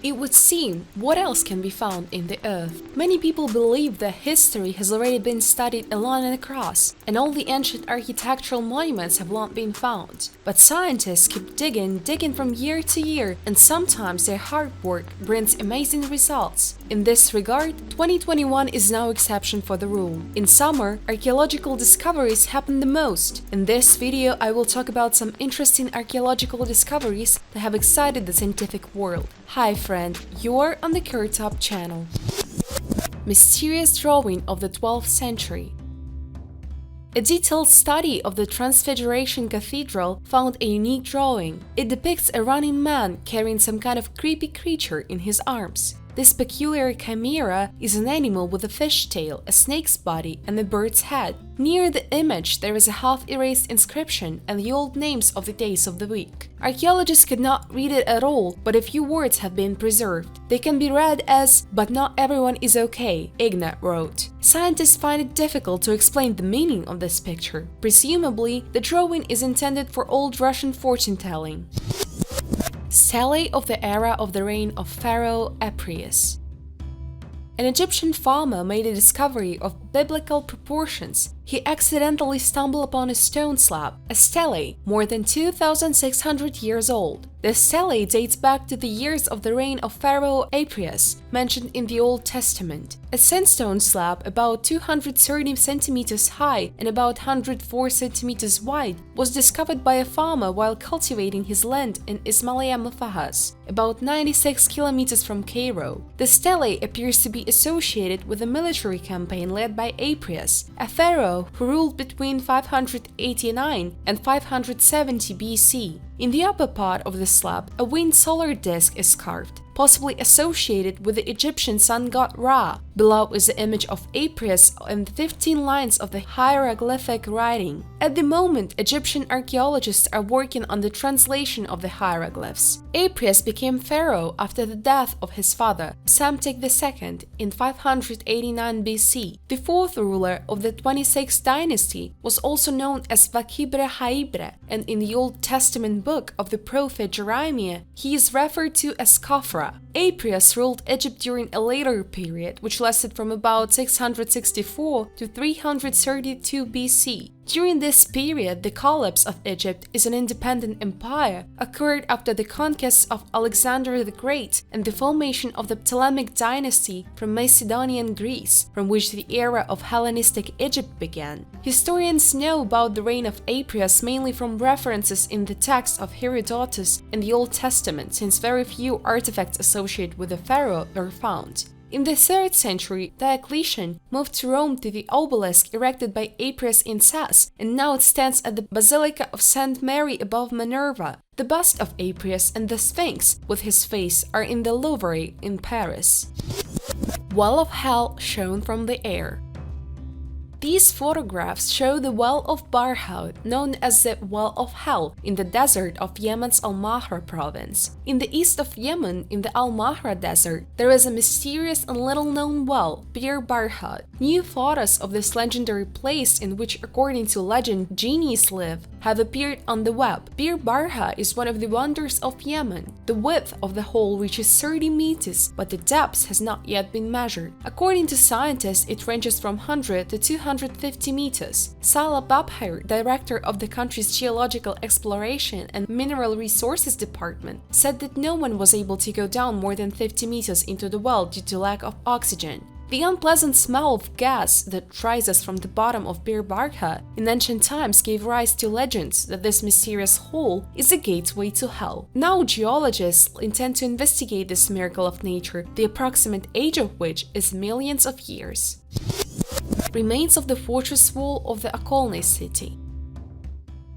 It would seem, what else can be found in the earth? Many people believe that history has already been studied along and across, and all the ancient architectural monuments have long been found. But scientists keep digging from year to year, and sometimes their hard work brings amazing results. In this regard, 2021 is no exception for the rule. In summer, archaeological discoveries happen the most. In this video, I will talk about some interesting archaeological discoveries that have excited the scientific world. Hi friend, you're on the KirTop channel. Mysterious drawing of the 12th century. A detailed study of the Transfiguration Cathedral found a unique drawing. It depicts a running man carrying some kind of creepy creature in his arms. This peculiar chimera is an animal with a fish tail, a snake's body, and a bird's head. Near the image there is a half-erased inscription and the old names of the days of the week. Archaeologists could not read it at all, but a few words have been preserved. They can be read as, "But not everyone is okay," Ignat wrote. Scientists find it difficult to explain the meaning of this picture. Presumably, the drawing is intended for old Russian fortune-telling. Stele of the era of the reign of Pharaoh Aprius. An Egyptian farmer made a discovery of biblical proportions. He accidentally stumbled upon a stone slab, a stele, more than 2,600 years old. The stele dates back to the years of the reign of Pharaoh Aprius, mentioned in the Old Testament. A sandstone slab about 230 centimeters high and about 104 centimeters wide was discovered by a farmer while cultivating his land in Ismailia Mufahas, about 96 kilometers from Cairo. The stele appears to be associated with a military campaign led by Aprius, a pharaoh who ruled between 589 and 570 BC. In the upper part of the slab, a winged solar disk is carved, possibly associated with the Egyptian sun god Ra. Below is the image of Aprius and the 15 lines of the hieroglyphic writing. At the moment, Egyptian archaeologists are working on the translation of the hieroglyphs. Aprius became pharaoh after the death of his father, Psamtik II, in 589 BC. The fourth ruler of the 26th dynasty was also known as Vakibre Haibre, and in the Old Testament book of the prophet Jeremiah, he is referred to as Khafra. Aprius ruled Egypt during a later period, which lasted from about 664 to 332 BC. During this period, the collapse of Egypt as an independent empire occurred after the conquests of Alexander the Great and the formation of the Ptolemaic dynasty from Macedonian Greece, from which the era of Hellenistic Egypt began. Historians know about the reign of Aprius mainly from references in the text of Herodotus and the Old Testament, since very few artifacts associated with the pharaoh were found. In the 3rd century, Diocletian moved to Rome to the obelisk erected by Aprius in Sas, and now it stands at the Basilica of St. Mary above Minerva. The bust of Aprius and the Sphinx with his face are in the Louvre in Paris. Well of Hell shown from the air. These photographs show the well of Barhout, known as the Well of Hell, in the desert of Yemen's Al-Mahra province. In the east of Yemen, in the Al-Mahra desert, there is a mysterious and little-known well, Bir Barhout. New photos of this legendary place, in which, according to legend, genies live, have appeared on the web. Bir Barhout is one of the wonders of Yemen. The width of the hole reaches 30 meters, but the depth has not yet been measured. According to scientists, it ranges from 100 to 250 meters. Salah Babhir, director of the country's Geological Exploration and Mineral Resources Department, said that no one was able to go down more than 50 meters into the well due to lack of oxygen. The unpleasant smell of gas that rises from the bottom of Bir Barhout in ancient times gave rise to legends that this mysterious hole is a gateway to hell. Now geologists intend to investigate this miracle of nature, the approximate age of which is millions of years. Remains of the fortress wall of the Okolny city.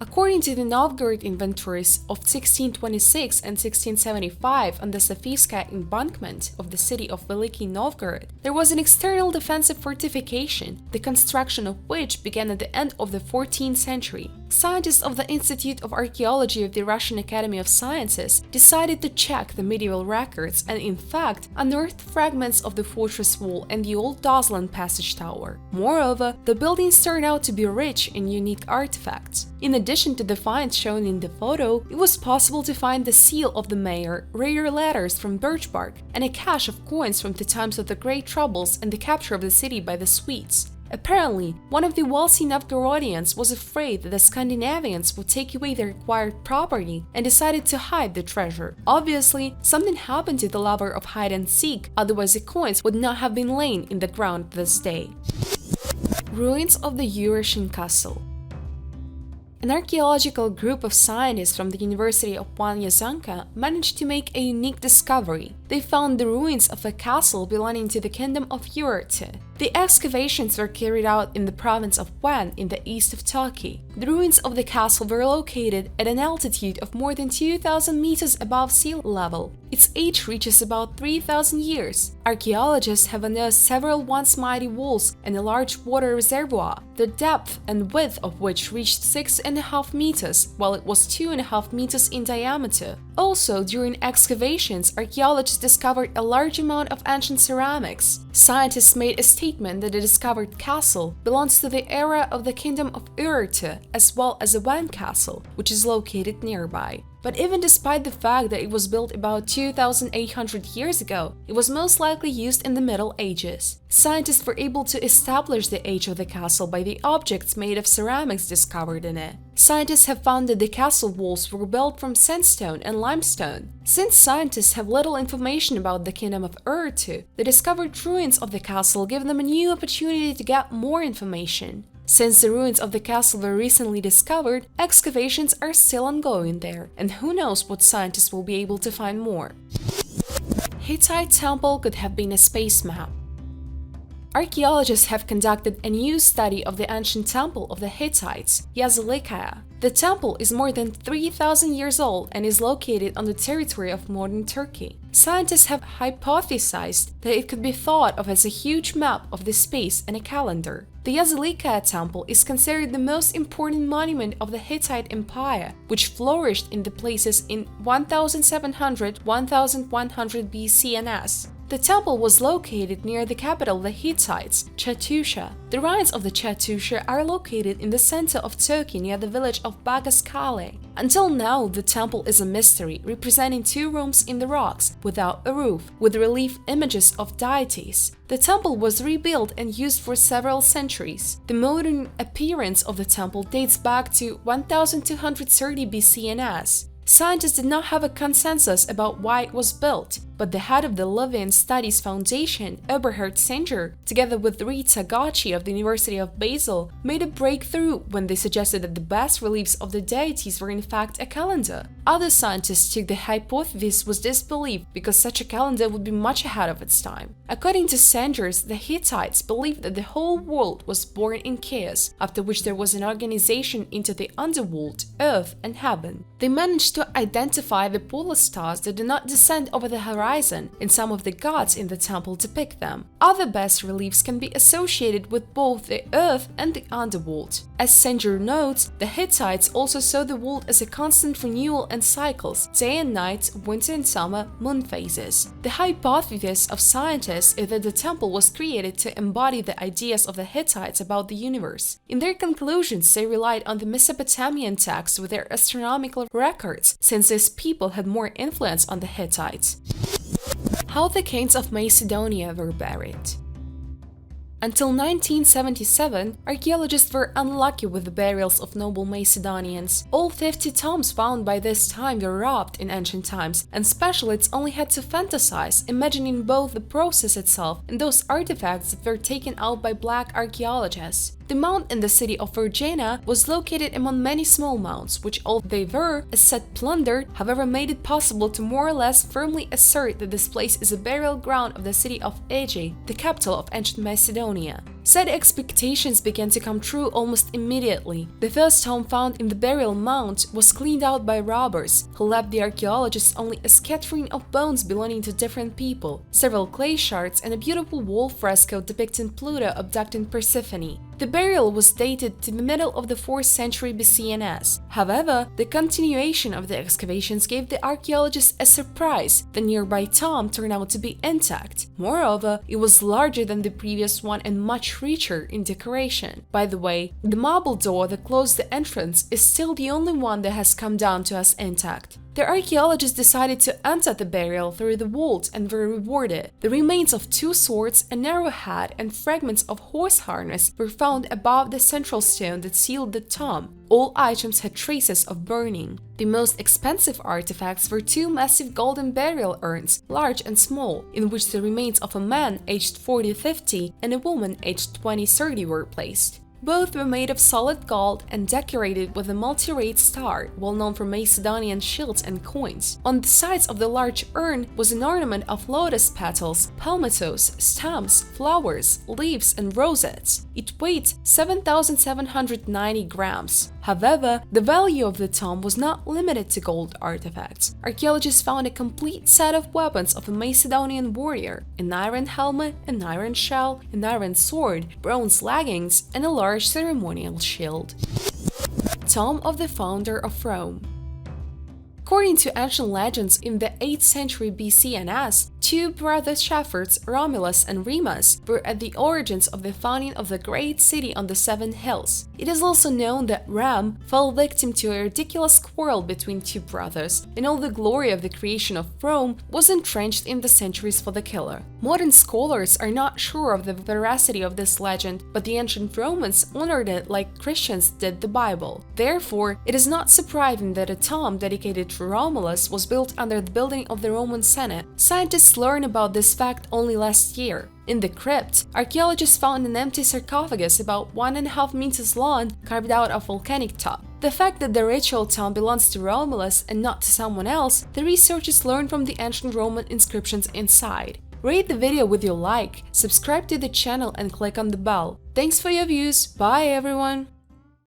According to the Novgorod inventories of 1626 and 1675 on the Safivskaya embankment of the city of Veliki Novgorod, there was an external defensive fortification, the construction of which began at the end of the 14th century. scientists of the Institute of Archaeology of the Russian Academy of Sciences decided to check the medieval records and, in fact, unearthed fragments of the fortress wall and the old Doslan passage tower. Moreover, the buildings turned out to be rich in unique artifacts. In addition to the finds shown in the photo, it was possible to find the seal of the mayor, rare letters from birch bark, and a cache of coins from the times of the Great Troubles and the capture of the city by the Swedes. Apparently, one of the wealthy Novgorodians was afraid that the Scandinavians would take away their acquired property and decided to hide the treasure. Obviously, something happened to the lover of hide and seek, otherwise the coins would not have been laying in the ground this day. Ruins of the Urartian castle. An archaeological group of scientists from the University of Zanka managed to make a unique discovery. They found the ruins of a castle belonging to the kingdom of Urartian. The excavations were carried out in the province of Van in the east of Turkey. The ruins of the castle were located at an altitude of more than 2,000 meters above sea level. Its age reaches about 3,000 years. Archaeologists have unearthed several once mighty walls and a large water reservoir, the depth and width of which reached 6.5 meters, while it was 2.5 meters in diameter. Also, during excavations, archaeologists discovered a large amount of ancient ceramics. Scientists made a statement that the discovered castle belongs to the era of the kingdom of Urartia, as well as a Van castle, which is located nearby. But even despite the fact that it was built about 2,800 years ago, it was most likely used in the Middle Ages. Scientists were able to establish the age of the castle by the objects made of ceramics discovered in it. Scientists have found that the castle walls were built from sandstone and limestone. Since scientists have little information about the kingdom of Urartu, the discovered ruins of the castle give them a new opportunity to get more information. Since the ruins of the castle were recently discovered, excavations are still ongoing there, and who knows what scientists will be able to find more. Hittite temple could have been a space map. Archaeologists have conducted a new study of the ancient temple of the Hittites, Yazilikaya. The temple is more than 3,000 years old and is located on the territory of modern Turkey. Scientists have hypothesized that it could be thought of as a huge map of the space and a calendar. The Yazilikaya temple is considered the most important monument of the Hittite Empire, which flourished in the places in 1700–1100 BC&S. The temple was located near the capital of the Hittites, Çatuşa. The ruins of the Çatuşa are located in the center of Turkey near the village of Bagaskale. Until now, the temple is a mystery, representing two rooms in the rocks, without a roof, with relief images of deities. The temple was rebuilt and used for several centuries. The modern appearance of the temple dates back to 1230 BC&S. Scientists did not have a consensus about why it was built, but the head of the Living Studies Foundation, Eberhard Singer, together with Rita Gacci of the University of Basel, made a breakthrough when they suggested that the bas reliefs of the deities were in fact a calendar. Other scientists took the hypothesis was disbelieved because such a calendar would be much ahead of its time. According to Singers, the Hittites believed that the whole world was born in chaos, after which there was an organization into the underworld, earth and heaven. They managed to identify the polar stars that do not descend over the horizon, and some of the gods in the temple depict them. Other bas reliefs can be associated with both the earth and the underworld. As Singer notes, the Hittites also saw the world as a constant renewal and cycles, day and night, winter and summer, moon phases. The hypothesis of scientists is that the temple was created to embody the ideas of the Hittites about the universe. In their conclusions, they relied on the Mesopotamian texts with their astronomical records, since these people had more influence on the Hittites. How the kings of Macedonia were buried. Until 1977, archaeologists were unlucky with the burials of noble Macedonians. All 50 tombs found by this time were robbed in ancient times, and specialists only had to fantasize, imagining both the process itself and those artifacts that were taken out by black archaeologists. The mound in the city of Virginia was located among many small mounds, which, although they were, as said, plundered, however made it possible to more or less firmly assert that this place is a burial ground of the city of Ege, the capital of ancient Macedonia. Said expectations began to come true almost immediately. The first tomb found in the burial mound was cleaned out by robbers, who left the archaeologists only a scattering of bones belonging to different people, several clay shards, and a beautiful wall fresco depicting Pluto abducting Persephone. The burial was dated to the middle of the 4th century BC&S. However, the continuation of the excavations gave the archaeologists a surprise. The nearby tomb turned out to be intact. Moreover, it was larger than the previous one and much richer in decoration. By the way, the marble door that closed the entrance is still the only one that has come down to us intact. The archaeologists decided to enter the burial through the vault and were rewarded. The remains of 2 swords, an arrowhead, and fragments of horse harness were found above the central stone that sealed the tomb. All items had traces of burning. The most expensive artifacts were 2 massive golden burial urns, large and small, in which the remains of a man aged 40-50 and a woman aged 20-30 were placed. Both were made of solid gold and decorated with a multi-rayed star, well known for Macedonian shields and coins. On the sides of the large urn was an ornament of lotus petals, palmettos, stems, flowers, leaves, and rosettes. It weighed 7,790 grams. However, the value of the tomb was not limited to gold artifacts. Archaeologists found a complete set of weapons of a Macedonian warrior: an iron helmet, an iron shell, an iron sword, bronze leggings, and a large ceremonial shield. Tomb of the founder of Rome. According to ancient legends, in the 8th century BC&S, 2 brother shepherds, Romulus and Remus, were at the origins of the founding of the great city on the 7 hills. It is also known that Rome fell victim to a ridiculous quarrel between 2 brothers, and all the glory of the creation of Rome was entrenched in the centuries for the killer. Modern scholars are not sure of the veracity of this legend, but the ancient Romans honored it like Christians did the Bible. Therefore, it is not surprising that a tomb dedicated to Romulus was built under the building of the Roman Senate. Scientists learned about this fact only last year. In the crypt, archaeologists found an empty sarcophagus about 1.5 meters long, carved out of volcanic top. The fact that the ritual tomb belongs to Romulus and not to someone else, the researchers learned from the ancient Roman inscriptions inside. Rate the video with your like, subscribe to the channel and click on the bell. Thanks for your views, bye everyone!